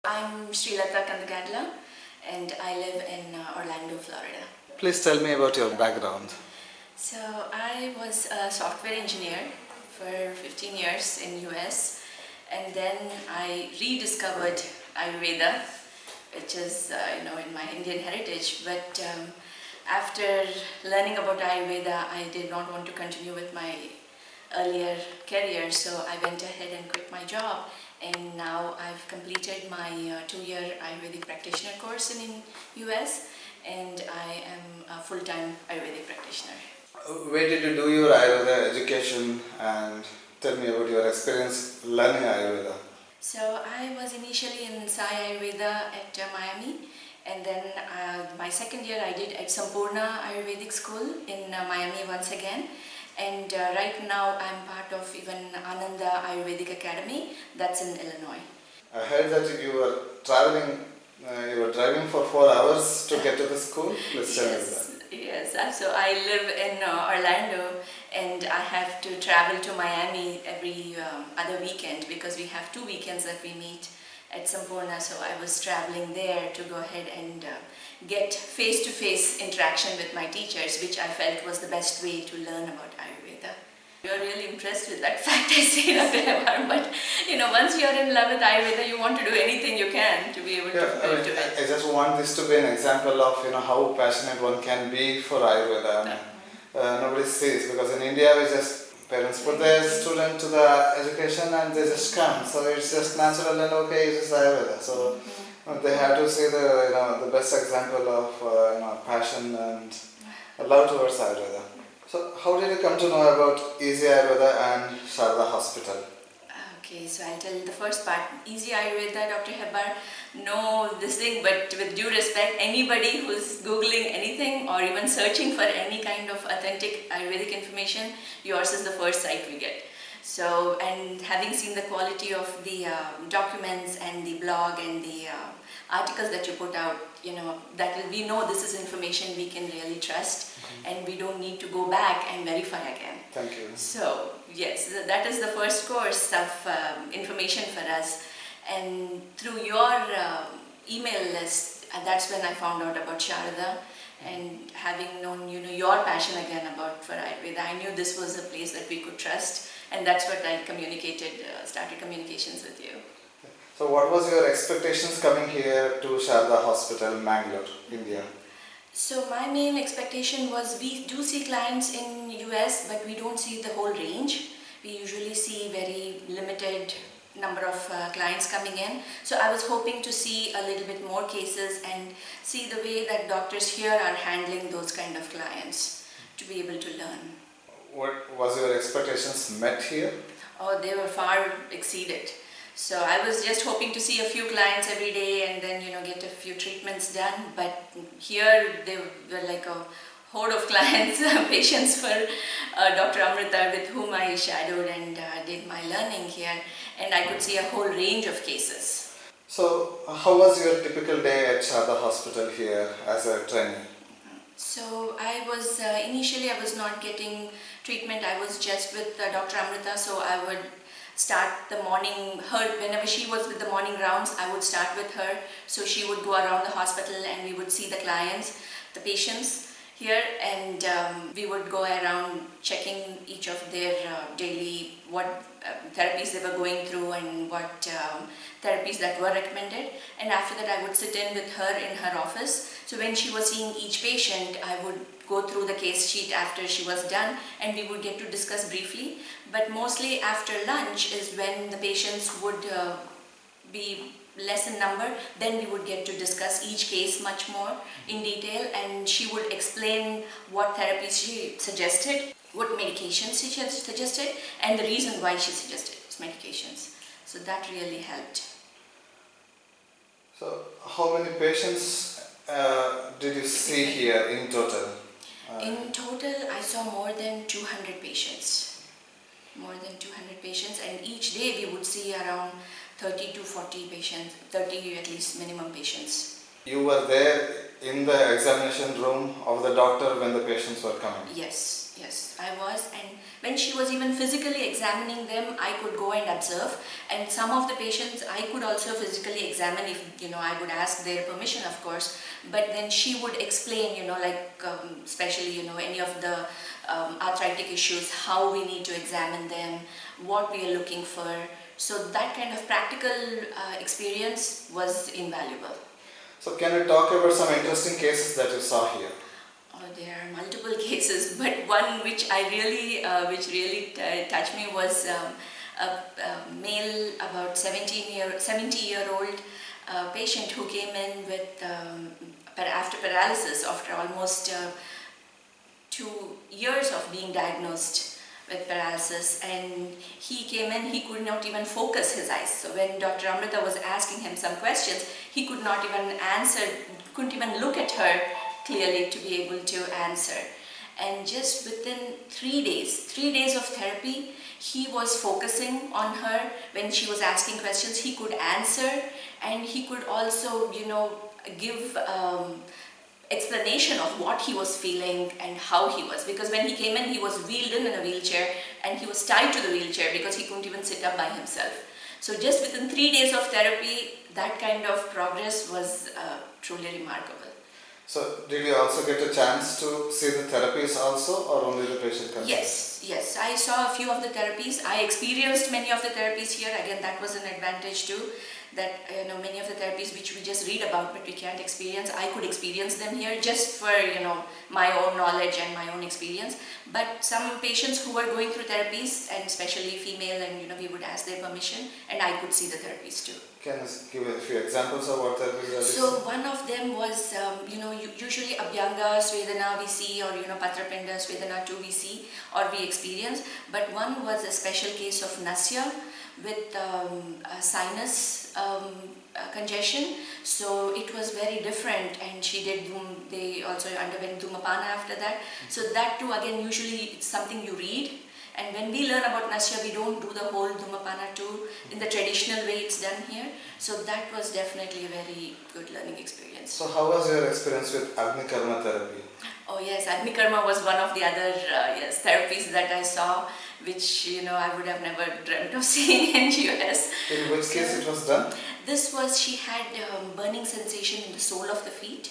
I'm Sreelatha and I live in Orlando, Florida. Please tell me about your background. So I was a software engineer for 15 years in US, and then I rediscovered Ayurveda, which is in my Indian heritage. But after learning about Ayurveda, I did not want to continue with my earlier career, so I went ahead and quit my job, and now I've completed my 2-year Ayurvedic practitioner course in US, and I am a full-time Ayurvedic practitioner. Where did you do your Ayurveda education, and tell me about your experience learning Ayurveda? So I was initially in Sai Ayurveda at Miami, and then my second year I did at Sampurna Ayurvedic School in Miami once again. And right now I'm part of even Ananda Ayurvedic Academy, that's in Illinois. I heard that you were traveling, you were driving for 4 hours to get to the school. Please tell me that. Yes, so I live in Orlando, and I have to travel to Miami every other weekend because we have 2 weekends that we meet at Sampurna. So I was traveling there to go ahead and get face-to-face interaction with my teachers, which I felt was the best way to learn about Ayurveda. You're really impressed with that fact, I see, Dr. Hebbar, but once you're in love with Ayurveda, you want to do anything you can to be able to do it. I just want this to be an example of how passionate one can be for Ayurveda. Nobody sees, because in India parents put their student to the education and they just come. So it's just natural and okay, it's just Ayurveda. So they have to see the best example of passion and love towards Ayurveda. So how did you come to know about Easy Ayurveda and Sharada Hospital? Okay, so I'll tell you the first part. Easy Ayurveda, Dr. Hebbar, no this thing, but with due respect, anybody who's Googling anything or even searching for any kind of authentic Ayurvedic information, yours is the first site we get. So, and having seen the quality of the documents and the blog and the articles that you put out, we know this is information we can really trust, and we don't need to go back and verify again. Thank you. So, yes, that is the first course of information for us. And through your email list, that's when I found out about Sharada. And having known your passion again for Ayurveda, I knew this was a place that we could trust, and that's what I started communications with you. So what was your expectations coming here to Sharada Hospital, Mangalore, India? So my main expectation was, we do see clients in US, but we don't see the whole range. We usually see very limited number of clients coming in. So I was hoping to see a little bit more cases and see the way that doctors here are handling those kind of clients to be able to learn. What was your expectations met here? Oh, they were far exceeded. So I was just hoping to see a few clients every day and then get a few treatments done. But here they were like a horde of clients, patients for Dr. Amrita, with whom I shadowed and did my learning here, and I could see a whole range of cases. So how was your typical day at Sharada Hospital here as a trainee? So initially I was not getting treatment. I was just with Dr. Amrita, so I would start the morning, whenever she was with the morning rounds, I would start with her. So she would go around the hospital and we would see the clients, the patients here, and we would go around checking each of their daily, what therapies they were going through and what therapies that were recommended. And after that I would sit in with her in her office. So when she was seeing each patient, I would go through the case sheet after she was done, and we would get to discuss briefly. But mostly after lunch is when the patients would be less in number. Then we would get to discuss each case much more in detail, and she would explain what therapies she suggested, what medications she suggested, and the reason why she suggested those medications. So that really helped. So how many patients did you see here in total? In total, I saw more than 200 patients. More than 200 patients, and each day we would see around 30 to 40 patients, 30 at least minimum patients. You were there in the examination room of the doctor when the patients were coming. Yes, yes, I was, and when she was even physically examining them, I could go and observe, and some of the patients I could also physically examine if, I would ask their permission, of course, but then she would explain, especially, any of the arthritic issues, how we need to examine them, what we are looking for. So that kind of practical experience was invaluable. So can you talk about some interesting cases that you saw here? Oh, there are multiple cases, but one which which really touched me was a male, about 70-year-old patient who came in with after paralysis, after almost 2 years of being diagnosed with paralysis, and he came in, he could not even focus his eyes. So when Dr. Amrita was asking him some questions, he could not even answer, couldn't even look at her clearly to be able to answer. And just within 3 days of therapy, he was focusing on her. When she was asking questions, he could answer, and he could also, give explanation of what he was feeling and how he was, because when he came in, he was wheeled in a wheelchair, and he was tied to the wheelchair because he couldn't even sit up by himself. So just within 3 days of therapy, that kind of progress was truly remarkable. So did you also get a chance to see the therapies also, or only the patient consults? Yes, I saw a few of the therapies. I experienced many of the therapies here. Again, that was an advantage too, that many of the therapies which we just read about but we can't experience, I could experience them here just for my own knowledge and my own experience. But some patients who were going through therapies, and especially female, and we would ask their permission, and I could see the therapies too. Can you give a few examples of what therapies are? So one of them was, usually Abhyanga, Svedana we see, or Patrapinda, Svedana too we see or we experience. But one was a special case of Nasya with a sinus congestion. So it was very different, and they also underwent Dhumapana after that. So that too, again, usually it's something you read. And when we learn about Nasya, we don't do the whole Dhumapana too in the traditional way it's done here. So that was definitely a very good learning experience. So how was your experience with Agnikarma therapy? Oh yes, Mykarma was one of the other therapies that I saw, which I would have never dreamt of seeing in US. In which case it was done? This was, she had burning sensation in the sole of the feet.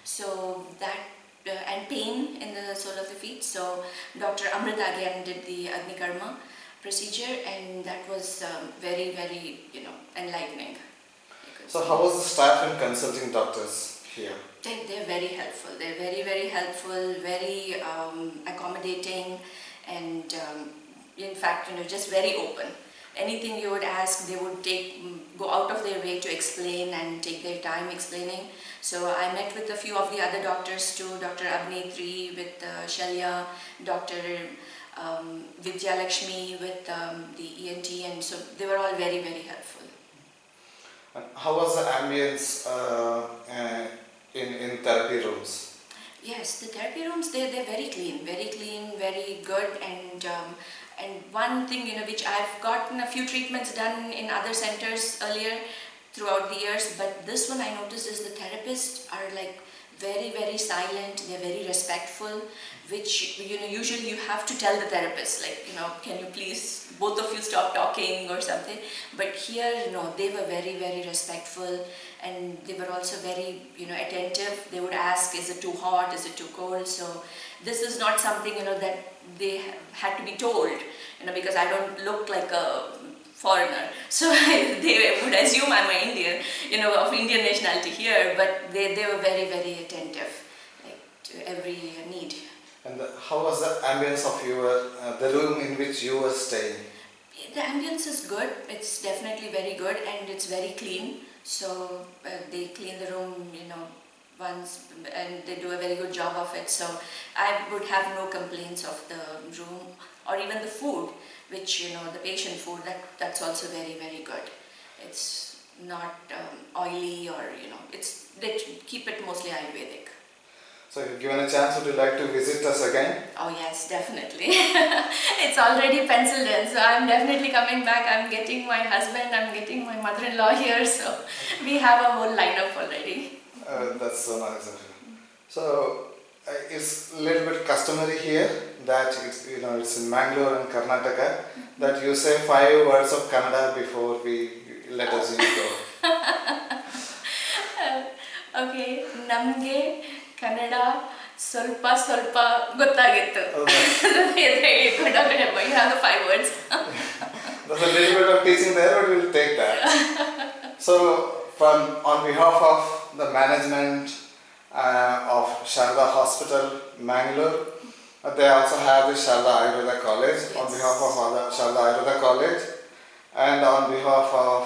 So that and pain in the sole of the feet. So Dr. Amrita again did the Agnikarma procedure, and that was very, very enlightening. So how was the staff and consulting doctors here? They're very helpful. They're very, very helpful, very accommodating, and in fact, just very open. Anything you would ask, they would go out of their way to explain and take their time explaining. So I met with a few of the other doctors too, Dr. Abhinetri with Shalya, Dr. Vidya Lakshmi with the ENT, and so they were all very, very helpful. And how was the ambience in therapy rooms? Yes, the therapy rooms, they're very clean, very good, and one thing which I've gotten a few treatments done in other centers earlier throughout the years, but this one I noticed is the therapists are like very, very silent, they're very respectful, which usually you have to tell the therapist, like, can you please, both of you stop talking or something. But here, no, they were very, very respectful, and they were also very, attentive. They would ask, is it too hot, is it too cold? So this is not something, that they had to be told, because I don't look like a foreigner. So they would assume I'm an Indian, of Indian nationality here, but they were very, very attentive, like, to every need. And how was the ambience of the room in which you were staying? The ambience is good. It's definitely very good, and it's very clean. So they clean the room, once, and they do a very good job of it. So I would have no complaints of the room or even the food, which the patient food, that's also very, very good. It's not oily, or they keep it mostly Ayurvedic. So if given a chance, would you like to visit us again? Oh yes, definitely. It's already penciled in, so I'm definitely coming back. I'm getting my husband, I'm getting my mother-in-law here, so we have a whole lineup already. That's so nice of you. So it's a little bit customary here that it's in Mangalore and Karnataka that you say 5 words of Kannada before we let us go. Okay, ನಮಗೆ ಕನ್ನಡ ಸ್ವಲ್ಪ ಸ್ವಲ್ಪ ಗೊತ್ತಾಗಿತ್ತು. You have the 5 words. There's a little bit of teaching there, but we'll take that. So, on behalf of the management of Sharada Hospital, Mangalore, they also have the Sharada Ayurveda College. Yes. On behalf of Sharada Ayurveda College, and on behalf of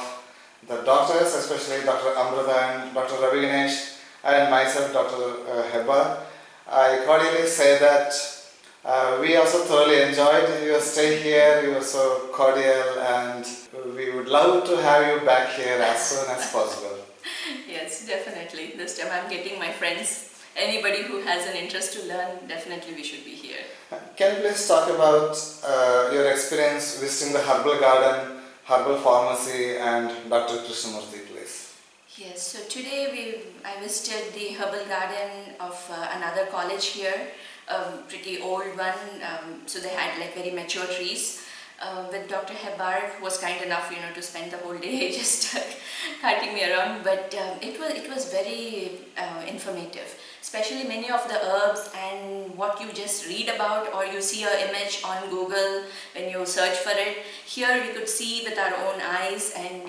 the doctors, especially Dr. Amrita and Dr. Ravi Ganesh, and myself, Dr. Hebbar, I cordially say that we also thoroughly enjoyed your stay here. You were so cordial, and we would love to have you back here as soon as possible. Yes, definitely. This time I'm getting my friends. Anybody who has an interest to learn, definitely we should be here. Can you please talk about your experience visiting the herbal garden, herbal pharmacy, and Dr. Krishnamoorthy, please? Yes, so today I visited the herbal garden of another college here, a pretty old one. So they had like very mature trees. With Dr. Hebbar, who was kind enough, to spend the whole day just carting me around. But it was very informative, especially many of the herbs and what you just read about or you see an image on Google when you search for it. Here we could see with our own eyes, and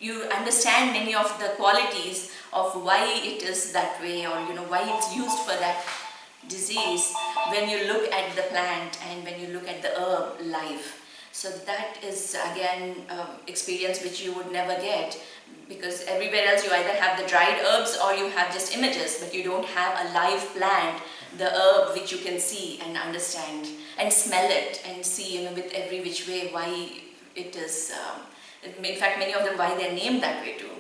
you understand many of the qualities of why it is that way, or why it's used for that disease when you look at the plant and when you look at the herb live. So that is again experience which you would never get, because everywhere else you either have the dried herbs or you have just images, but you don't have a live plant, the herb which you can see and understand and smell it and see with every which way why it is. In fact, many of them why they're named that way too.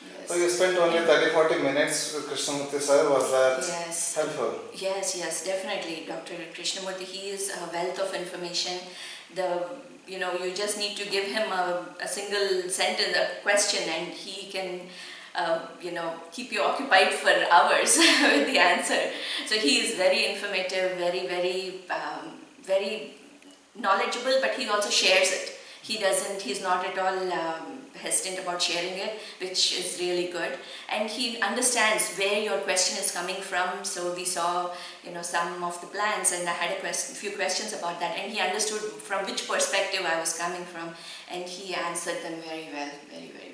Yes. So you spent only 30-40 minutes with Krishnamoorthy sir. Was that helpful? Yes, definitely. Dr. Krishnamurthy, he is a wealth of information. You just need to give him a single sentence, a question, and he can keep you occupied for hours with the answer. So he is very informative, very, very, very knowledgeable, but he also shares it. He's not at all hesitant about sharing it, which is really good. And he understands where your question is coming from. So we saw, some of the plants, and I had a few questions about that. And he understood from which perspective I was coming from, and he answered them very well, very, very well.